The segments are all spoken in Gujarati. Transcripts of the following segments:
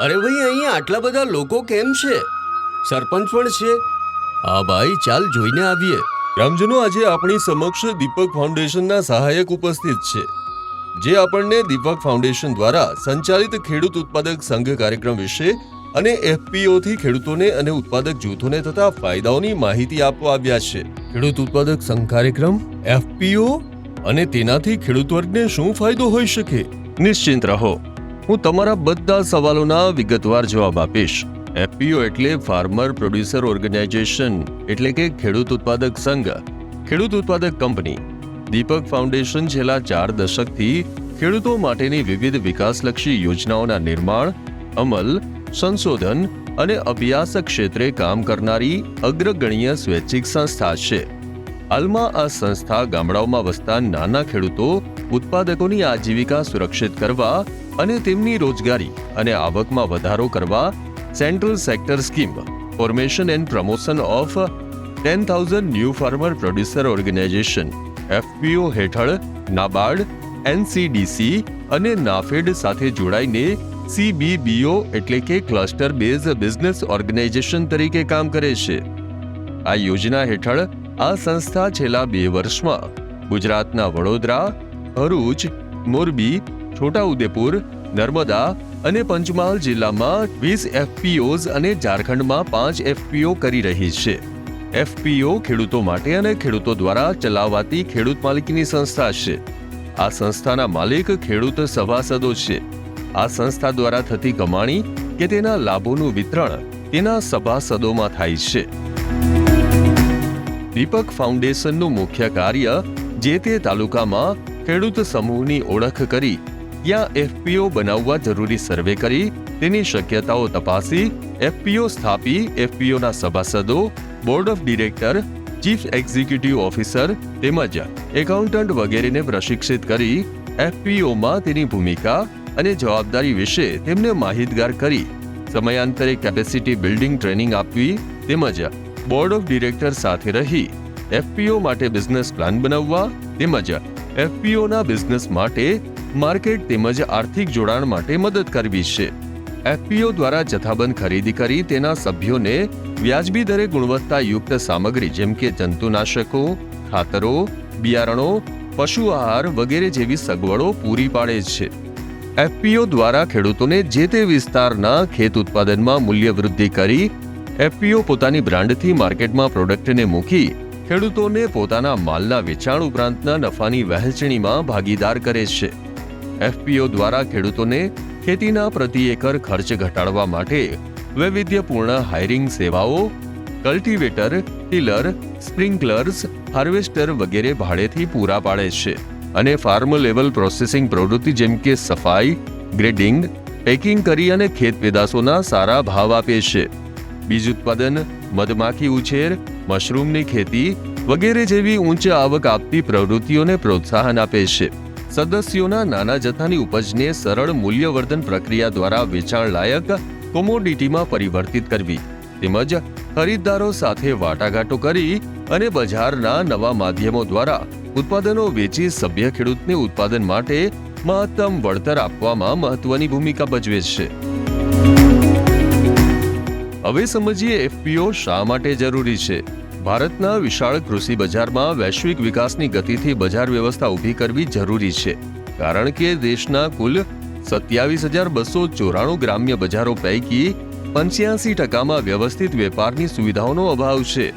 અરે ભાઈ, અહીંયા આટલા બધા લોકો કેમ છે? સરપંચ પણ છે. હા ભાઈ, ચાલ જોઈને આવીએ. ગ્રામજનો, આજે આપણી સમક્ષ દીપક ફાઉન્ડેશનના સહાયક ઉપસ્થિત છે, જે આપણને દીપક ફાઉન્ડેશન દ્વારા સંચાલિત ખેડૂત ઉત્પાદક સંઘ કાર્યક્રમ વિશે અને એફપીઓથી ખેડૂતોને અને ઉત્પાદક જૂથોને થતા ફાયદાઓની માહિતી આપવા આવ્યા છે. ખેડૂત ઉત્પાદક સંઘ કાર્યક્રમ, એફપીઓ અને તેનાથી ખેડૂત વર્ગને શું ફાયદો હોઈ શકે? નિશ્ચિંત રહો, હું તમારા બધા સવાલોના વિગતવાર જવાબ આપીશ. એફપીઓ એટલે ફાર્મર પ્રોડ્યુસર ઓર્ગેનાઇઝેશન, એટલે કે ખેડૂત ઉત્પાદક સંઘ, ખેડૂત ઉત્પાદક કંપની. દીપક ફાઉન્ડેશન છેલ્લા 4 દશકથી ખેડૂતો માટેની વિવિધ વિકાસલક્ષી યોજનાઓના નિર્માણ, અમલ, સંશોધન અને અભ્યાસ ક્ષેત્રે કામ કરનારી અગ્રગણ્ય સ્વૈચ્છિક સંસ્થા છે. હાલમાં આ સંસ્થા ગામડાઓમાં વસતા નાના ખેડૂતો ઉત્પાદકોની આજીવિકા સુરક્ષિત કરવા અને તેમની રોજગારી અને આવકમાં વધારો કરવા central sector scheme formation and promotion of 10,000 new farmer producer organisation FPO હેઠળ નાબાર્ડ, એનસીડીસી અને નાફેડ સાથે જોડાઈને સીબીબીઓ એટલે કે ક્લસ્ટર બેઝ બિઝનેસ ઓર્ગેનાઇઝેશન તરીકે કામ કરે છે. આ યોજના હેઠળ આ સંસ્થા છેલ્લા 2 વર્ષમાં ગુજરાતના વડોદરા, ભરૂચ, મોરબી, છોટાઉદેપુર, નર્મદા અને પંચમહાલ જિલ્લામાં 20 એફપીઓઝ અને ઝારખંડમાં 5 એફપીઓ કરી રહી છે. એફપીઓ ખેડૂતો માટે અને ખેડૂતો દ્વારા ચલાવાતી ખેડૂત માલિકીની સંસ્થા છે. આ સંસ્થાના માલિક ખેડૂત સભાસદો છે. આ સંસ્થા દ્વારા થતી કમાણી કે તેના લાભોનું વિતરણ તેના સભાસદોમાં થાય છે. દીપક ફાઉન્ડેશનનું મુખ્ય કાર્ય જે તે તાલુકામાં ખેડૂત સમૂહની ઓળખ કરી ત્યાં એફપીઓ બનાવવા જરૂરી સર્વે કરી તેની શક્યતાઓ તપાસી એફપીઓ સ્થાપી એફપીઓના સભાસદો, board of director, chief executive officer તેમજ એકાઉન્ટન્ટ વગેરેને પ્રશિક્ષિત કરી એફપીઓમાં તેની ભૂમિકા અને જવાબદારી વિશે તેમને માહિતગાર કરી સમયાંતરે કેપેસિટી બિલ્ડિંગ ટ્રેનિંગ આપવી તેમજ બોર્ડ ઓફ ડિરેક્ટર સાથે રહી એફપીઓ માટે બિઝનેસ પ્લાન બનાવવા તેમજ એફપીઓના બિઝનેસ માટે માર્કેટ તેમજ આર્થિક જોડાણ માટે મદદ કરવી છે. એફપીઓ દ્વારા જથ્થાબંધ ખરીદી કરી તેના સભ્યોને વ્યાજબી દરે ગુણવત્તાયુક્ત સામગ્રી જેમ કે જંતુનાશકો, ખાતરો, બિયારણો, પશુ આહાર વગેરે જેવી સગવડો પૂરી પાડે છે. એફપીઓ દ્વારા ખેડૂતોને જે તે વિસ્તારના ખેત ઉત્પાદનમાં મૂલ્ય વૃદ્ધિ કરી એફપીઓ પોતાની બ્રાન્ડથી માર્કેટમાં પ્રોડક્ટને મૂકી ખેડૂતોને પોતાના માલના વેચાણ ઉપરાંતના નફાની વહેંચણીમાં ભાગીદાર કરે છે. એફપીઓ દ્વારા ખેડૂતોને ખેતીના પ્રતિ એકર ખર્ચ ઘટાડવા માટે વૈવિધ્યપૂર્ણ હાયરિંગ સેવાઓ, કલ્ટિવેટર, ટીલર, સ્પ્રિંકલર્સ, હાર્વેસ્ટર વગેરે ભાડેથી પૂરા પાડે છે અને ફાર્મ લેવલ પ્રોસેસિંગ પ્રવૃત્તિ જેમ કે સફાઈ, ગ્રેડિંગ, પેકિંગ કરી અને ખેત પેદાશોના સારા ભાવ આપે છે. બીજ ઉત્પાદન, મધમાખી ઉછેર, મશરૂમની ખેતી વગેરે જેવી ઉચ્ચ આવક આપતી પ્રવૃત્તિઓને પ્રોત્સાહન આપે છે. સદસ્યોના નાના જથ્થાની ઉપજને સરળ મૂલ્યવર્ધન પ્રક્રિયા દ્વારા વેચાણ લાયક કોમોડિટીમાં પરિવર્તિત કરવી તેમજ ખરીદદારો સાથે વાટાઘાટો કરી અને બજારના નવા માધ્યમો દ્વારા ઉત્પાદનો વેચી સભ્ય ખેડૂતને ઉત્પાદન માટે મહત્તમ વળતર આપવામાં મહત્વની ભૂમિકા ભજવે છે. હવે સમજીએ એફપીઓ શા માટે જરૂરી છે. ભારતના વિશાળ કૃષિ બજારમાં વૈશ્વિક વિકાસની ગતિથી બજાર વ્યવસ્થા ઊભી કરવી જરૂરી છે, કારણ કે દેશના કુલ 27,294 ગ્રામ્ય બજારો પૈકી 85% વ્યવસ્થિત વેપારની સુવિધાઓનો અભાવ છે.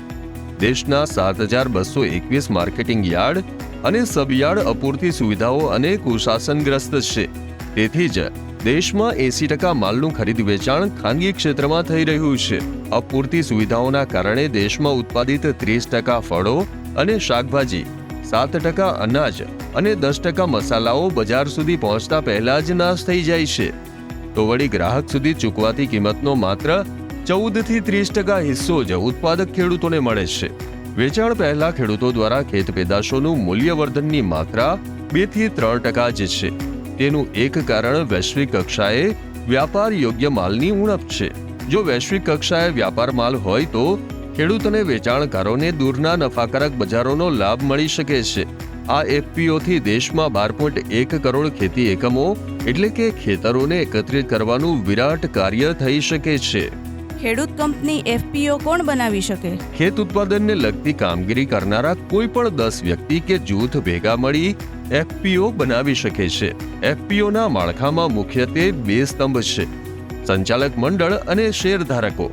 દેશના 7,221 માર્કેટિંગ યાર્ડ અને સબયાર્ડ અપૂરતી સુવિધાઓ અને કુશાસનગ્રસ્ત છે. તેથી જ દેશમાં 80% માલનું ખરીદ વેચાણ ખાનગી ક્ષેત્રમાં થઈ રહ્યું છે. અપૂરતી સુવિધાઓના કારણે દેશમાં ઉત્પાદિત 30% ફળો અને શાકભાજી, 7% અનાજ અને 10% મસાલાઓ બજાર સુધી પહોંચતા પહેલા જ નાશ થઈ જાય છે. તો વળી ગ્રાહક સુધી ચૂકવાતી કિંમતનો માત્ર 14 થી 30% હિસ્સો જ ઉત્પાદક ખેડૂતોને મળે છે. વેચાણ પહેલા ખેડૂતો દ્વારા ખેત પેદાશોનું મૂલ્યવર્ધનની માત્રા 2 થી 3% જ છે. તેનું એક કારણ વૈશ્વિક કક્ષાએ વ્યાપાર યોગ્ય માલની ઉણપ છે. જો વૈશ્વિક કક્ષાએ વ્યાપાર માલ હોય તો ખેડૂત અને વેચાણકારોને દૂરના નફાકારક બજારોનો લાભ મળી શકે છે. આ એફપીઓથી દેશમાં 12.1 કરોડ ખેતી એકમો એટલે કે ખેતરોને એકત્રિત કરવાનું વિરાટ કાર્ય થઈ શકે છે. ખેડૂત કંપની એફપીઓ કોણ બનાવી શકે? ખેત ઉત્પાદનને લગતી કામગીરી કરનારા કોઈ પણ 10 વ્યક્તિ કે જૂથ ભેગા મળી એફપીઓ બનાવી શકે છે. એફપીઓના માળખામાં મુખ્યત્વે 2 સ્તંભ છે: સંચાલક મંડળ અને શેરધારકો.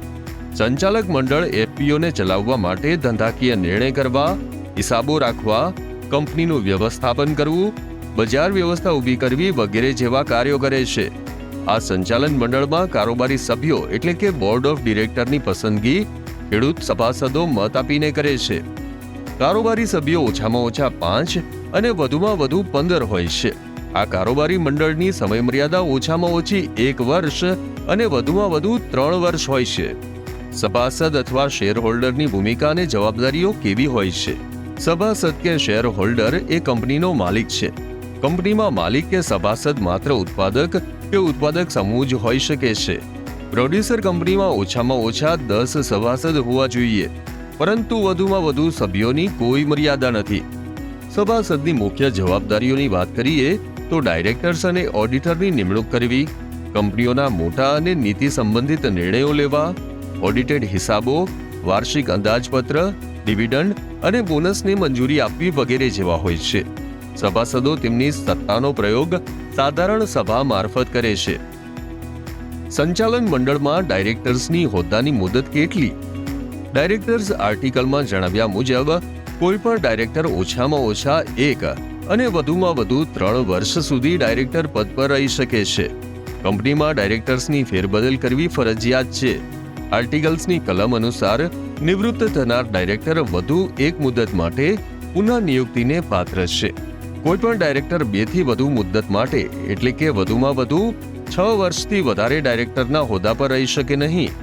સંચાલક મંડળ એફપીઓને ચલાવવા માટે ધંધાકીય નિર્ણય કરવા, હિસાબો રાખવા, કંપનીનું વ્યવસ્થાપન કરવું, બજાર વ્યવસ્થા ઊભી કરવી વગેરે જેવા કાર્યો કરે છે. આ સંચાલન મંડળમાં કારોબારી સભ્યો એટલે કે બોર્ડ ઓફ ડિરેક્ટરની પસંદગી ખેડૂત સભાસદો મત આપીને કરે છે. કારોબારી સભ્યો ઓછામાં ઓછા 5 અને વધુમાં વધુ 15 હોય છે. આ કારોબારી મંડળની સમયમર્યાદા ઓછામાં ઓછી 1 વર્ષ અને વધુમાં વધુ 3 વર્ષ હોય છે. સભાસદ અથવા શેર હોલ્ડરની ભૂમિકા અને જવાબદારીઓ કેવી હોય છે? સભાસદ કે શેર હોલ્ડર એ કંપનીનો માલિક છે. કંપનીમાં માલિક કે સભાસદ માત્ર ઉત્પાદક કે ઉત્પાદક સમૂહ જ હોઈ શકે છે. પ્રોડ્યુસર કંપનીમાં ઓછામાં ઓછા 10 સભાસદ હોવા જોઈએ, પરંતુ વધુમાં વધુ સભ્યોની કોઈ મર્યાદા નથી. સભાસદની મુખ્ય જવાબદારીઓની વાત કરીએ તો ડાયરેક્ટર્સ અને ઓડિટરની નિમણૂક કરવી, કંપનીઓના મોટા અને નીતિ સંબંધિત નિર્ણયો લેવા, ઓડિટેડ હિસાબો, વાર્ષિક અંદાજપત્ર, ડિવિડન્ડ અને બોનસને મંજૂરી આપવી વગેરે જેવા હોય છે. સભાસદો તેમની સત્તાનો પ્રયોગ સાધારણ સભા મારફત કરે છે. સંચાલન મંડળમાં ડાયરેક્ટર્સની હોદ્દાની મુદત કેટલી? ડાયરેક્ટર્સ આર્ટિકલમાં જણાવ્યા મુજબ કોઈ પણ ડાયરેક્ટર ઓછામાં ઓછા 1 અને વધુમાં વધુ 3 વર્ષ સુધી ડાયરેક્ટર પદ પર રહી શકે છે. કંપનીમાં ડાયરેક્ટર્સની ફેરબદલ કરવી ફરજિયાત છે. આર્ટિકલ્સની કલમ અનુસાર નિવૃત્ત થનાર ડાયરેક્ટર વધુ 1 મુદત માટે પુનઃ નિયુક્તિને પાત્ર છે. કોઈ પણ ડાયરેક્ટર 2 થી વધુ મુદ્દત માટે એટલે કે વધુમાં વધુ 6 વર્ષથી વધારે ડાયરેક્ટરના હોદ્દા પર રહી શકે નહીં.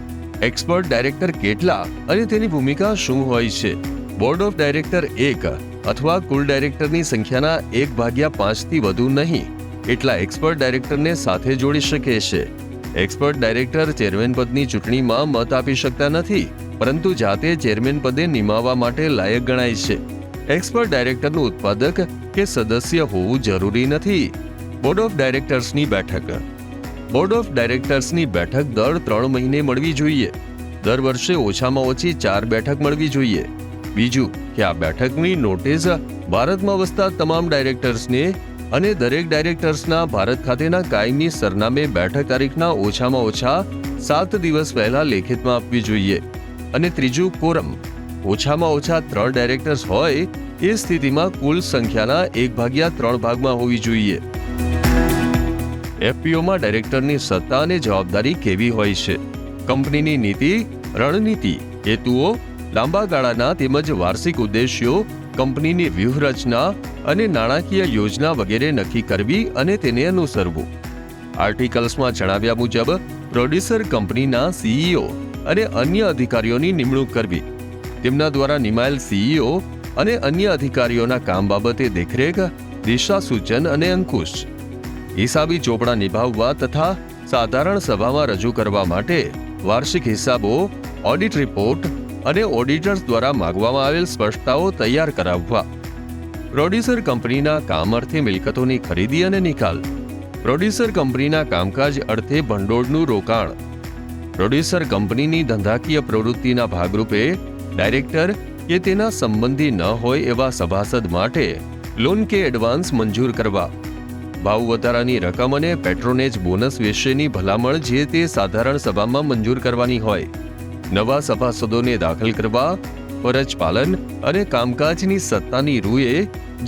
એક્સપર્ટ ડાયરેક્ટર કેટલા અને તેની ભૂમિકા શું હોય છે? બોર્ડ ઓફ ડાયરેક્ટર 1 અથવા કુલ ડાયરેક્ટરની સંખ્યાના 1/5 થી વધુ નહીં એટલા એક્સપર્ટ ડાયરેક્ટરને સાથે જોડી શકે છે. એક્સપર્ટ ડાયરેક્ટર ચેરમેન પદની ચૂંટણીમાં મત આપી શકતા નથી, પરંતુ જાતે ચેરમેન પદે નિમાવવા માટે લાયક ગણાય છે. એક્સપર્ટ ડાયરેક્ટરનું ઉત્પાદક કે સદસ્ય હોવું જરૂરી નથી. બોર્ડ ઓફ ડાયરેક્ટર્સની બેઠક. બોર્ડ ઓફ ડાયરેક્ટર્સની બેઠક દર 3 મહિને મળવી જોઈએ. દર વર્ષે ઓછામાં ઓછી 4 બેઠક મળવી જોઈએ. બીજું કે આ બેઠકની નોટિસ ભારતમાં વસતા તમામ ડાયરેક્ટર્સને અને દરેક ડાયરેક્ટર્સના ભારત ખાતેના કાયમી સરનામે બેઠક તારીખના ઓછામાં ઓછા 7 દિવસ પહેલા લેખિતમાં આપવી જોઈએ. અને ત્રીજું કોરમ. ઓછામાં ઓછા 3 ડાયરેક્ટર્સ હોય એ સ્થિતિમાં કુલ સંખ્યાના 1/3 ભાગમાં હોવી જોઈએ. એફપીઓમાં ડાયરેક્ટરની સત્તા અને જવાબદારી કેવી હોય છે? કંપનીની નીતિ, રણનીતિ, હેતુઓ, લાંબા ગાળાના તેમજ વાર્ષિક ઉદ્દેશ્યો, કંપનીની વ્યૂહરચના અને નાણાકીય યોજના વગેરે નક્કી કરવી અને તેને અનુસરવું. આર્ટિકલ્સમાં જણાવ્યા મુજબ પ્રોડ્યુસર કંપનીના સીઈઓ અને અન્ય અધિકારીઓની નિમણૂક કરવી. તેમના દ્વારા નિમાયેલ સીઈઓ અને અન્ય અધિકારીઓના કામ બાબતે દેખરેખ, દિશા સૂચન અને અંકુશ. હિસાબી ચોપડા નિભાવવા તથા સાધારણ સભામાં રજૂ કરવા માટે વાર્ષિક હિસાબો, ઓડિટ રિપોર્ટ અને ઓડિટર્સ દ્વારા માંગવામાં આવેલ સ્પષ્ટતાઓ તૈયાર કરાવવા. પ્રોડ્યુસર કંપનીના કામ અર્થે મિલકતોની ખરીદી અને નિકાલ. પ્રોડ્યુસર કંપનીના કામકાજ અર્થે ભંડોળનું રોકાણ. પ્રોડ્યુસર કંપનીની ધંધાકીય પ્રવૃત્તિના ભાગરૂપે ડાયરેક્ટર કે તેના સંબંધી ન હોય એવા સભાસદ માટે લોન કે એડવાન્સ મંજૂર કરવા. ભાવ વધારાની રકમ અને પેટ્રોનેજ બોનસ વિશેની ભલામણ જે તે સાધારણ સભામાં મંજૂર કરવાની હોય. નવા સભાસદોને દાખલ કરવા, ફરજ પાલન અને કામકાજની સત્તાની રૂએ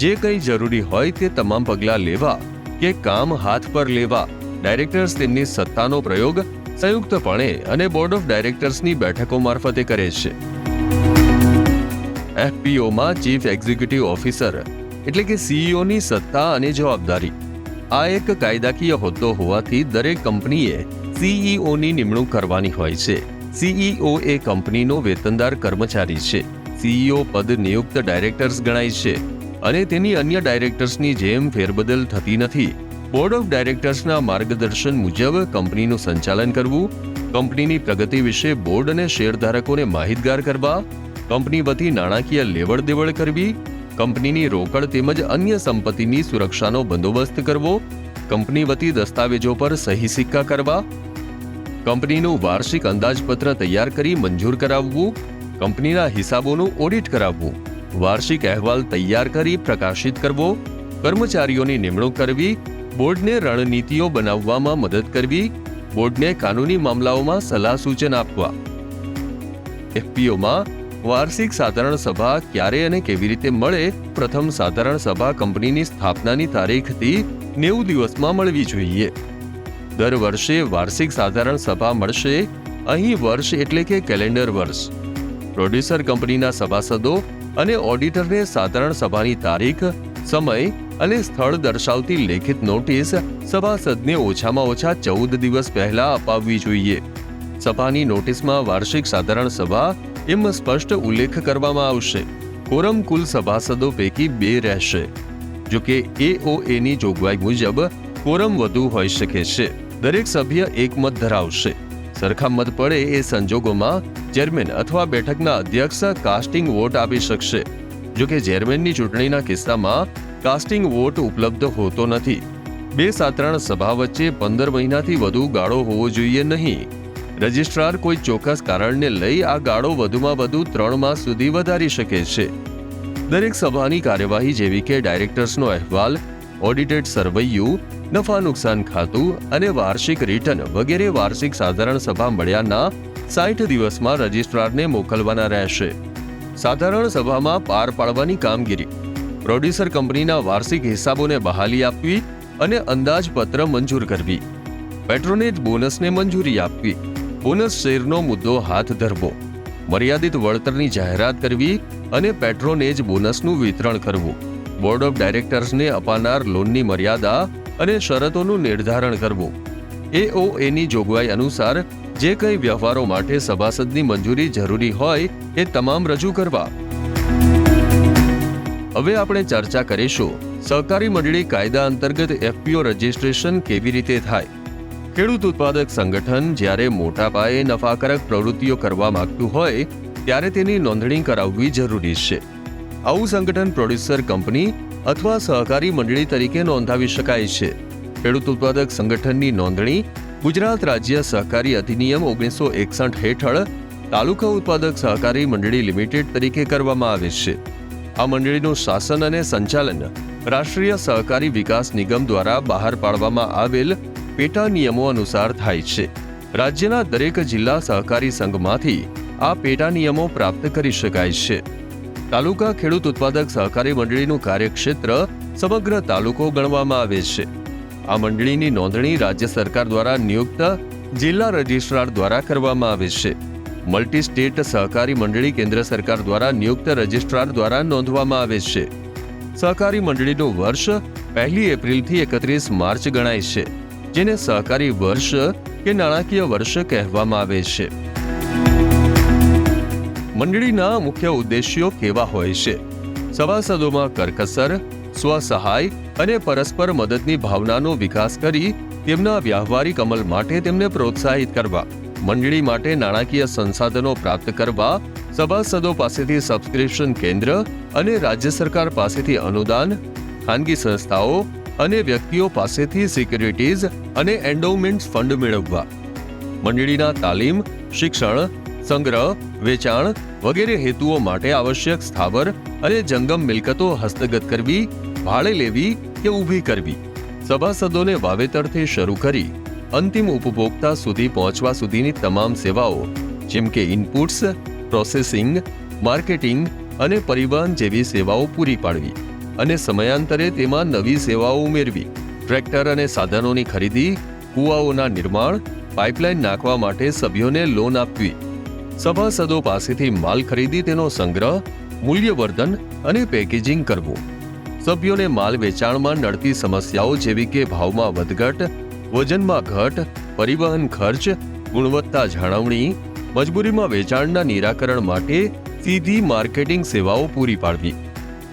જે કંઈ જરૂરી હોય તે તમામ પગલાં લેવા કે કામ હાથ પર લેવા ડાયરેક્ટર્સ તેમની સત્તાનો પ્રયોગ સંયુક્તપણે અને બોર્ડ ઓફ ડાયરેક્ટર્સની બેઠકો મારફતે કરે છે. એફપીઓમાં ચીફ એક્ઝિક્યુટિવ ઓફિસર એટલે કે સીઈઓની સત્તા અને જવાબદારી. આ એક કાયદાકીય હોદ્દો હોવાથી દરેક કંપનીએ સીઈઓની નિમણૂક કરવાની હોય છે. સીઈઓ એ કંપનીનો વેતનદાર કર્મચારી છે. સીઈઓ પદ નિયુક્ત ડાયરેક્ટર્સ ગણાય છે અને તેની અન્ય ડાયરેક્ટર્સની જેમ ફેરબદલ થતી નથી. બોર્ડ ઓફ ડાયરેક્ટર્સના માર્ગદર્શન મુજબ કંપનીનું સંચાલન કરવું, કંપનીની પ્રગતિ વિશે બોર્ડ અને શેરધારકોને માહિતગાર કરવા, કંપની વતી નાણાકીય લેવડ દેવડ કરવી, કંપનીની રોકડ તેમજ અન્ય સંપત્તિની સુરક્ષાનો બંદોબસ્ત કરવો, કંપની વતી દસ્તાવેજો પર સહી સિક્કા કરવા, કંપનીનું વાર્ષિક અંદાજપત્ર તૈયાર કરી મંજૂર કરાવવું, કંપનીના હિસાબોનું ઓડિટ કરાવવું, વાર્ષિક અહેવાલ તૈયાર કરી પ્રકાશિત કરવો, કર્મચારીઓની નિમણૂક કરવી, બોર્ડને રણનીતિઓ બનાવવામાં મદદ કરવી, બોર્ડને કાનૂની મામલાઓમાં સલાહ સૂચન આપવા. એફપીઓમાં વાર્ષિક સાધારણ સભા ક્યારે અને કેવી રીતે મળે? પ્રથમ સાધારણ સભા કંપનીની સ્થાપનાની તારીખથી 90 દિવસમાં મળવી જોઈએ. દર વર્ષે વાર્ષિક સાધારણ સભા મળશે. અહીં વર્ષ એટલે કે કેલેન્ડર વર્ષ. પ્રોડ્યુસર કંપનીના સભાસદો અને ઓડિટરને સાધારણ સભાની તારીખ, સમય અને સ્થળ દર્શાવતી લેખિત નોટિસ સભાસદને ઓછામાં ઓછા 14 દિવસ પહેલા અપાવવી જોઈએ. સભાની નોટિસમાં વાર્ષિક સાધારણ સભા એમ સ્પષ્ટ ઉલ્લેખ કરવામાં આવશે. કોરમ કુલ સભાસદો પૈકી 2 રહેશે. જો કે એઓએની જોગવાઈ મુજબ કોરમ વધુ હોઈ શકે છે. દરેક સભ્ય એક મત ધરાવશે. સરખા મત પડે એ સંજોગોમાં ચેરમેન અથવા બેઠકના અધ્યક્ષ કાસ્ટિંગ વોટ આપી શકશે. જો કે ચેરમેનની ચૂંટણીના કિસ્સામાં કાસ્ટિંગ વોટ ઉપલબ્ધ હોતો નથી. 2 સાધારણ સભા વચ્ચે 15 મહિનાથી વધુ ગાળો હોવો જોઈએ નહીં. રજિસ્ટ્રાર કોઈ ચોક્કસ કારણને લઈ આ ગાળો વધુમાં વધુ 3 માસ સુધી વધારી શકે છે. દરેક સભાની કાર્યવાહી જેવી કે ડાયરેક્ટર્સનો અહેવાલ, ઓડિટેડ સરવૈયું, નફા નુકસાન ખાતું અને વાર્ષિક રિટર્ન વગેરે વાર્ષિક સાધારણ સભા મળ્યાના 60 દિવસમાં રજિસ્ટ્રારને મોકલવાના રહેશે. સાધારણ સભામાં પાર પાડવાની કામગીરી: પ્રોડ્યુસર કંપનીના વાર્ષિક હિસાબોને બહાલી આપવી અને અંદાજપત્ર મંજૂર કરવી. પેટ્રોનેજ બોનસને મંજૂરી આપવી. બોનસ શેરનો મુદ્દો હાથ ધરવો. મર્યાદિત વળતરની જાહેરાત કરવી અને પેટ્રોનેજ બોનસનું વિતરણ કરવું. બોર્ડ ઓફ ડાયરેક્ટર્સને અપાનાર લોનની મર્યાદા અને શરતોનું નિર્ધારણ કરવું. એઓએની જોગવાઈ અનુસાર જે કંઈ વ્યવહારો માટે સભાસદની મંજૂરી જરૂરી હોય એ તમામ રજૂ કરવા. હવે આપણે ચર્ચા કરીશું સહકારી મંડળી કાયદા અંતર્ગત એફપીઓ રજિસ્ટ્રેશન કેવી રીતે થાય. ખેડૂત ઉત્પાદક સંગઠન જ્યારે મોટા પાયે નફાકારક પ્રવૃત્તિઓ કરવા માંગતું હોય ત્યારે તેની નોંધણી કરાવવી જરૂરી છે. આવું સંગઠન પ્રોડ્યુસર કંપની અથવા સહકારી મંડળી તરીકે નોંધાવી શકાય છે. ખેડૂત ઉત્પાદક સંગઠનની નોંધણી ગુજરાત રાજ્ય સહકારી અધિનિયમ 1961 હેઠળ તાલુકા ઉત્પાદક સહકારી મંડળી લિમિટેડ તરીકે કરવામાં આવે છે. આ મંડળીનું શાસન અને સંચાલન રાષ્ટ્રીય સહકારી વિકાસ નિગમ દ્વારા બહાર પાડવામાં આવેલ પેટા નિયમો અનુસાર થાય છે. રાજ્યના દરેક જિલ્લા સહકારી સંઘમાંથી આ પેટા નિયમો પ્રાપ્ત કરી શકાય છે. તાલુકા ખેડૂત ઉત્પાદક સહકારી મંડળીનું કાર્યક્ષેત્ર સમગ્ર તાલુકો ગણવામાં આવે છે. આ મંડળીની નોંધણી રાજ્ય સરકાર દ્વારા નિયુક્ત જિલ્લા રજિસ્ટ્રાર દ્વારા કરવામાં આવે છે. મલ્ટી સ્ટેટ સહકારી મંડળી કેન્દ્ર સરકાર દ્વારા નિયુક્ત રજિસ્ટ્રાર દ્વારા નોંધવામાં આવે છે. સહકારી મંડળીનું વર્ષ 1 એપ્રિલથી 31 માર્ચ ગણાય છે, જેને સહકારી વર્ષ કે નાણાકીય વર્ષ કહેવામાં આવે છે. મંડળીના મુખ્ય ઉદ્દેશ્યો કેવા હોય છે? સભાસદોમાં કરકસર, સ્વસહાય અને પરસ્પર મદદની ભાવનાનો વિકાસ કરી તેમના વ્યવહારિક અમલ માટે તેમને પ્રોત્સાહિત કરવા. મંડળી માટે નાણાકીય સંસાધનો પ્રાપ્ત કરવા. સભાસદો પાસેથી સબસ્ક્રિપ્શન કેન્દ્ર અને રાજ્ય સરકાર પાસેથી અનુદાન, ખાનગી સંસ્થાઓ અને વ્યક્તિઓ પાસેથી સિક્યુરિટીઝ અને એન્ડોવમેન્ટ્સ ફંડ મેળવવા. મંડળીના તાલીમ, શિક્ષણ, સંગ્રહ, વેચાણ વગેરે હેતુઓ માટે આવશ્યક સ્થાવર અને જંગમ મિલકતો હસ્તગત કરવી, ભાડે લેવી કે ઊભી કરવી. સભાસદોને વાવેતરથી શરૂ કરી અંતિમ ઉપભોક્તા સુધી પહોંચવા સુધીની તમામ સેવાઓ જેમ કે ઇનપુટ્સ, પ્રોસેસિંગ, માર્કેટિંગ અને પરિવહન જેવી સેવાઓ પૂરી પાડવી અને સમયાંતરે તેમાં નવી સેવાઓ ઉમેરવી. ટ્રેક્ટર અને સાધનોની ખરીદી, કૂવાઓના નિર્માણ, પાઇપલાઇન નાખવા માટે સભ્યોને લોન આપવી. સભાસદો પાસેથી માલ ખરીદી તેનો સંગ્રહ, મૂલ્યવર્ધન અને પેકેજિંગ કરવું. સભ્યોને માલ વેચાણમાં નડતી સમસ્યાઓ જેવી કે ભાવમાં વધઘટ, વજનમાં ઘટ, પરિવહન ખર્ચ, ગુણવત્તા જાળવણી, મજબૂરીમાં વેચાણના નિરાકરણ માટે સીધી માર્કેટિંગ સેવાઓ પૂરી પાડવી.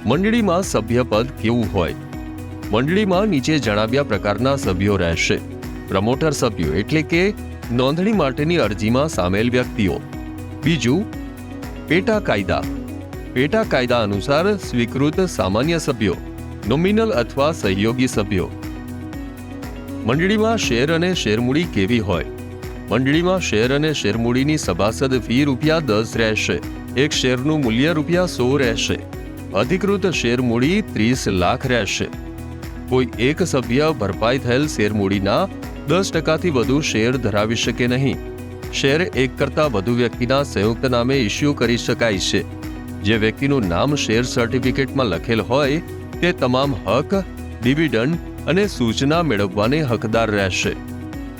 મંડળીમાં સભ્યપદ કેવું હોય? મંડળીમાં નીચે જણાવ્યા પ્રકારના સભ્યો રહેશે. પ્રમોટર સભ્યો એટલે કે નોંધણી માટેની અરજીમાં સામેલ વ્યક્તિઓ. બીજું, પેટા કાયદા. પેટા કાયદા અનુસાર સ્વીકૃત સામાન્ય સભ્યો, નોમિનલ અથવા સહયોગી સભ્યો. મંડળીમાં શેર અને શેરમૂડી કેવી હોય? મંડળીમાં શેર અને શેરમૂડીની સભાસદ ફી ₹10 રહેશે. એક શેરનું મૂલ્ય ₹100 રહેશે. અધિકૃત શેરમૂડી 30 લાખ રહેશે. કોઈ એક સભ્ય ભરપાઈ થયેલ શેરમૂડીના 10%થી વધુ શેર ધરાવી શકે નહીં. શેર એક કરતાં વધુ વ્યક્તિના સંયુક્ત નામે ઇસ્યુ કરી શકાય છે. જે વ્યક્તિનું નામ શેર સર્ટિફિકેટમાં લખેલ હોય તે તમામ હક, ડિવિડન્ડ અને સૂચના મેળવવાને હકદાર રહેશે.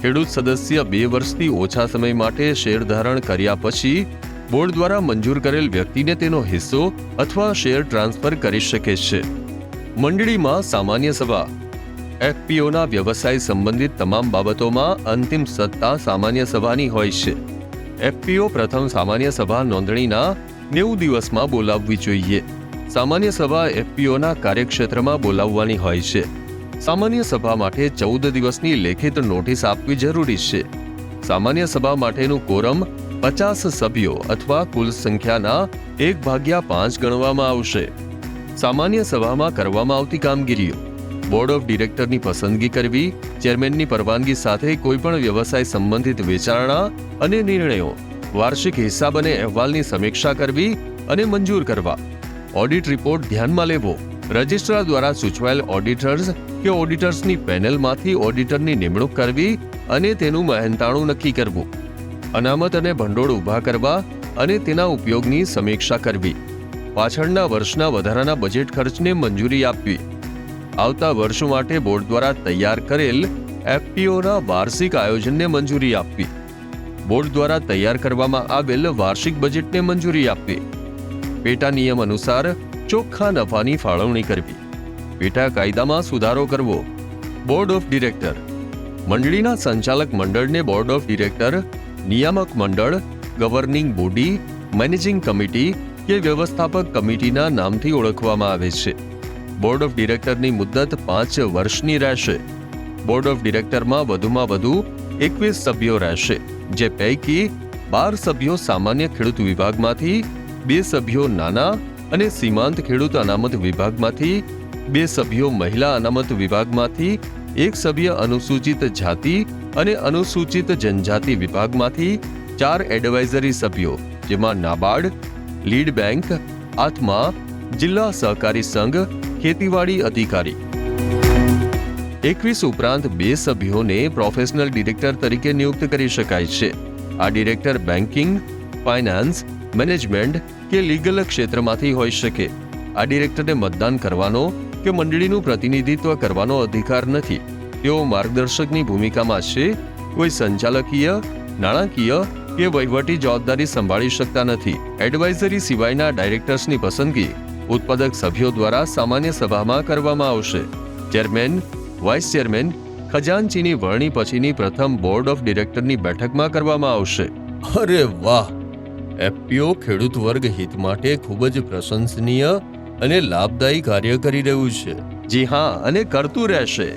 ખેડૂત સદસ્ય 2 વર્ષથી ઓછા સમય માટે શેર ધારણ કર્યા પછી બોર્ડ દ્વારા મંજૂર કરેલ વ્યક્તિને તેનો હિસ્સો અથવા શેર ટ્રાન્સફર કરી શકે છે. મંડળીમાં સામાન્ય સભા. એફપીઓના વ્યવસાય સંબંધિત તમામ બાબતોમાં અંતિમ સત્તા સામાન્ય સભાની હોય છે. એફપીઓ પ્રથમ સામાન્ય સભા નોંધણીના 90 દિવસમાં બોલાવવી જોઈએ. સામાન્ય સભા એફપીઓના કાર્યક્ષેત્રમાં બોલાવવાની હોય છે. સામાન્ય સભા માટે 14 દિવસની લેખિત નોટિસ આપવી જરૂરી છે. સામાન્ય સભા માટેનું કોરમ 50 સભ્યો અથવા કુલ સંખ્યાના 1/5 ગણવામાં આવશે. સામાન્ય સભામાં કરવામાં આવતી કામગીરીઓ: બોર્ડ ઓફ ડિરેક્ટરની પસંદગી કરવી, ચેરમેનની પરવાનગી સાથે કોઈપણ વ્યવસાય સંબંધિત વિચારણા અને નિર્ણયો, વાર્ષિક હિસાબ અને અહેવાલની સમીક્ષા કરવી અને મંજૂર કરવા, ઓડિટ રિપોર્ટ ધ્યાનમાં લેવો, રજિસ્ટ્રાર દ્વારા સૂચવાયેલ ઓડિટર્સ કે ઓડિટર્સની પેનલમાંથી ઓડિટરની નિમણૂક કરવી અને તેનું મહેનતાણું નક્કી કરવું, અનામત અને ભંડોળ ઊભા કરવા અને તેના ઉપયોગની સમીક્ષા કરવી, પાછળના વર્ષના વધારાના બજેટ ખર્ચને મંજૂરી આપવી, આવતા વર્ષ માટે બોર્ડ દ્વારા તૈયાર કરેલ એફપીઓના વાર્ષિક આયોજનને મંજૂરી આપવી, બોર્ડ દ્વારા તૈયાર કરવામાં આવેલ વાર્ષિક બજેટને મંજૂરી આપવી, પેટા નિયમ અનુસાર ચોખ્ખા નફાની ફાળવણી કરવી, પેટા કાયદામાં સુધારો કરવો. Board of director. મંડળીના સંચાલક મંડળને બોર્ડ ઓફ ડિરેક્ટર, નિયામક મંડળ, ગવર્નિંગ બોડી, મેનેજિંગ કમિટી કે વ્યવસ્થાપક કમિટીના નામથી ઓળખવામાં આવે છે. બોર્ડ ઓફ ડિરેક્ટરની મુદ્દત 5 વર્ષની રહેશે. બોર્ડ ઓફ ડિરેક્ટરમાં વધુમાં વધુ 21 સભ્યો રહેશે, જે પૈકી 12 સભ્યો સામાન્ય ખેડૂત વિભાગમાંથી, 2 સભ્યો નાના અને સીમાંત ખેડૂત અનામત વિભાગમાંથી, 2 સભ્યો મહિલા અનામત વિભાગમાંથી, 1 સભ્ય અનુસૂચિત જાતિ અને અનુસૂચિત જનજાતિ વિભાગમાંથી, 4 એડવાઇઝરી સભ્યો જેમાં નાબાર્ડ, લીડ બેંક, આત્મા, જિલ્લા સહકારી સંઘ, ખેતીવાડી અધિકારી. 21 ઉપરાંત 2 સભ્યોને પ્રોફેશનલ ડિરેક્ટર તરીકે નિયુક્ત કરી શકાય છે. આ ડિરેક્ટર બેન્કિંગ, ફાઇનાન્સ, મેનેજમેન્ટ કે લીગલ ક્ષેત્રમાંથી હોઈ શકે. આ ડિરેક્ટરને મતદાન કરવાનો કે મંડળીનું પ્રતિનિધિત્વ કરવાનો અધિકાર નથી. તેઓ માર્ગદર્શકની ભૂમિકામાં છે. કોઈ સંચાલકીય, નાણાકીય કે વહીવટી જવાબદારી સંભાળી શકતા નથી. એડવાઇઝરી સિવાયના ડાયરેક્ટર્સની પસંદગી ઉત્પાદક સભ્યો દ્વારા સામાન્ય સભામાં કરવામાં આવશે. ચેરમેન, વાઇસ ચેરમેન, ખજાનચીની વરણી પછીની પ્રથમ બોર્ડ ઓફ ડિરેક્ટરની બેઠકમાં કરવામાં આવશે. અરે વાહ! એફપીઓ ખેડૂત વર્ગ હિત માટે ખૂબ જ પ્રશંસનીય અને લાભદાયી કાર્ય કરી રહ્યું છે. જી હા, અને કરતું રહેશે.